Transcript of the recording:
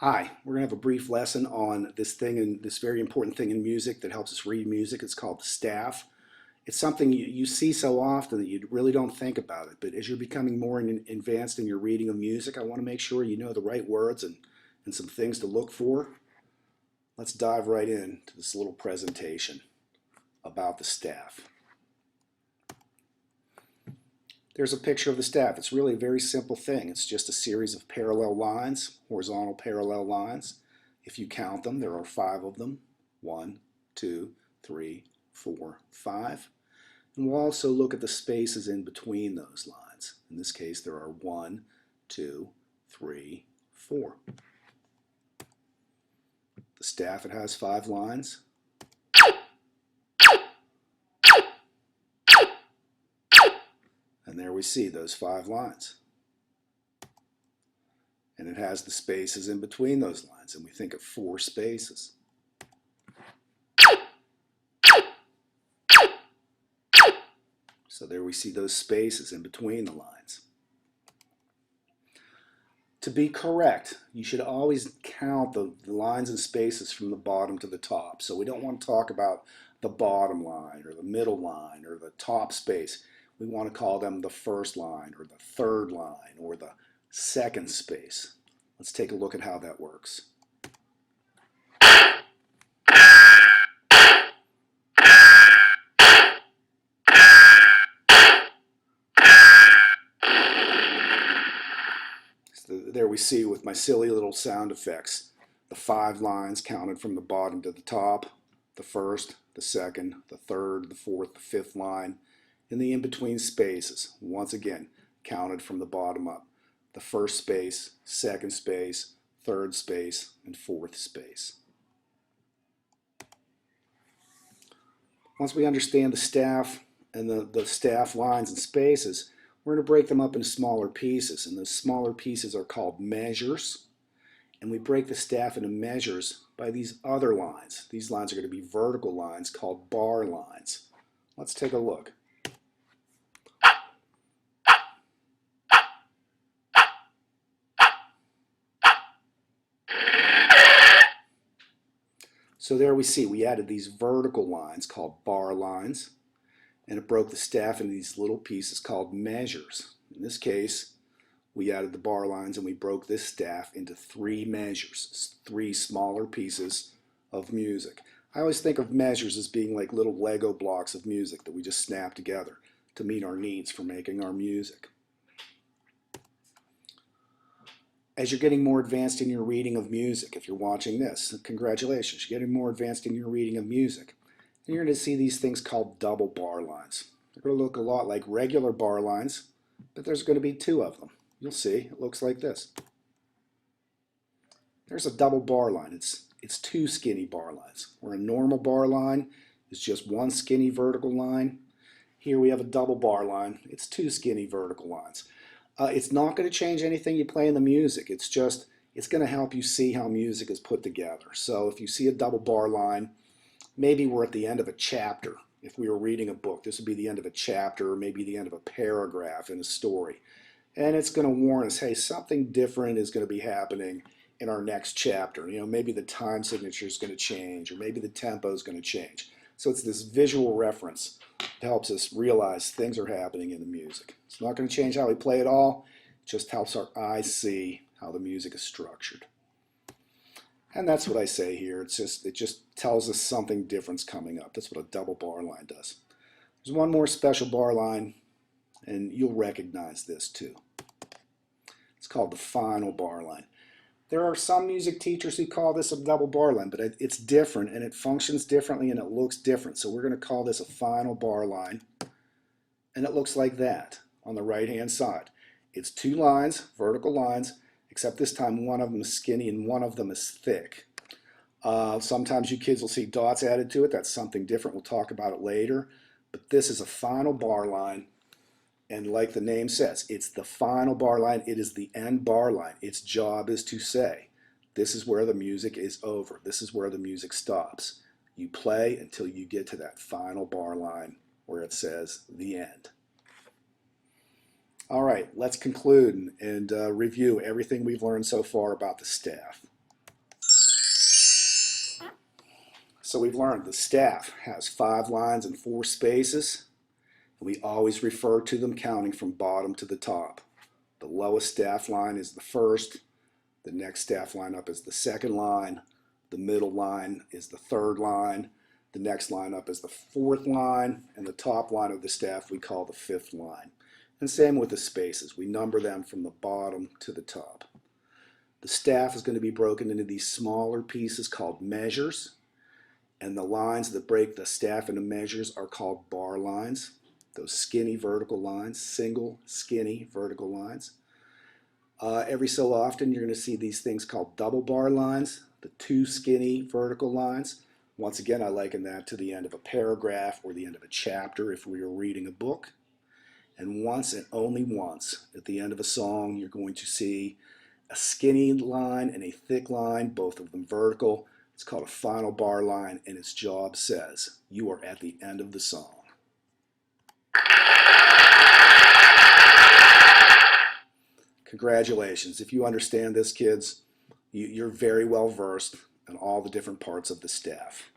Hi, we're going to have a brief lesson on this thing and this very important thing in music that helps us read music. It's called the staff. It's something you see so often that you really don't think about it. But as you're becoming more advanced in your reading of music, I want to make sure you know the right words and some things to look for. Let's dive right into this little presentation about the staff. There's a picture of the staff. It's really a very simple thing. It's just a series of parallel lines, horizontal parallel lines. If you count them, there are 5 of them. 1, 2, 3, 4, 5. And we'll also look at the spaces in between those lines. In this case, there are 1, 2, 3, 4. The staff, it has 5 lines. And there we see those 5 lines. And it has the spaces in between those lines, and we think of 4 spaces. So there we see those spaces in between the lines. To be correct, you should always count the lines and spaces from the bottom to the top. So we don't want to talk about the bottom line or the middle line or the top space. We want to call them the first line or the third line or the second space. Let's take a look at how that works. So there we see with my silly little sound effects, the 5 lines counted from the bottom to the top, the first, the second, the third, the fourth, the fifth line, and the in-between spaces, once again, counted from the bottom up. The first space, second space, third space, and fourth space. Once we understand the staff and the staff lines and spaces, we're going to break them up into smaller pieces, and those smaller pieces are called measures. And we break the staff into measures by these other lines. These lines are going to be vertical lines called bar lines. Let's take a look. So there we see we added these vertical lines called bar lines, and it broke the staff into these little pieces called measures. In this case, we added the bar lines and we broke this staff into 3 measures, 3 smaller pieces of music. I always think of measures as being like little Lego blocks of music that we just snap together to meet our needs for making our music. As you're getting more advanced in your reading of music, if you're watching this, congratulations, you're getting more advanced in your reading of music. And you're going to see these things called double bar lines. They're going to look a lot like regular bar lines, but there's going to be 2 of them. You'll see, it looks like this. There's a double bar line. It's 2 skinny bar lines. Where a normal bar line is just 1 skinny vertical line. Here we have a double bar line. It's 2 skinny vertical lines. It's not going to change anything you play in the music. It's going to help you see how music is put together. So if you see a double bar line, maybe we're at the end of a chapter. If we were reading a book, this would be the end of a chapter or maybe the end of a paragraph in a story. And it's going to warn us, hey, something different is going to be happening in our next chapter. You know, maybe the time signature is going to change, or maybe the tempo is going to change. So it's this visual reference that helps us realize things are happening in the music. It's not going to change how we play at all. It just helps our eyes see how the music is structured. And that's what I say here. It just tells us something different's coming up. That's what a double bar line does. There's one more special bar line, and you'll recognize this too. It's called the final bar line. There are some music teachers who call this a double bar line, but it's different and it functions differently and it looks different. So we're going to call this a final bar line, and it looks like that on the right hand side. It's 2 lines, vertical lines, except this time one of them is skinny and one of them is thick. Sometimes you kids will see dots added to it. That's something different. We'll talk about it later. But this is a final bar line. And like the name says, it's the final bar line. It is the end bar line. Its job is to say, this is where the music is over. This is where the music stops. You play until you get to that final bar line where it says the end. All right, let's conclude and review everything we've learned so far about the staff. So we've learned the staff has 5 lines and 4 spaces. We always refer to them counting from bottom to the top. The lowest staff line is the first. The next staff line up is the second line. The middle line is the third line. The next line up is the fourth line. And the top line of the staff we call the fifth line. And same with the spaces. We number them from the bottom to the top. The staff is going to be broken into these smaller pieces called measures. And the lines that break the staff into measures are called bar lines. Those skinny vertical lines, single skinny vertical lines. Every so often you're going to see these things called double bar lines, the 2 skinny vertical lines. Once again, I liken that to the end of a paragraph or the end of a chapter if we were reading a book. And once and only once at the end of a song, you're going to see a skinny line and a thick line, both of them vertical. It's called a final bar line, and its job says you are at the end of the song. Congratulations. If you understand this, kids, you're very well versed in all the different parts of the staff.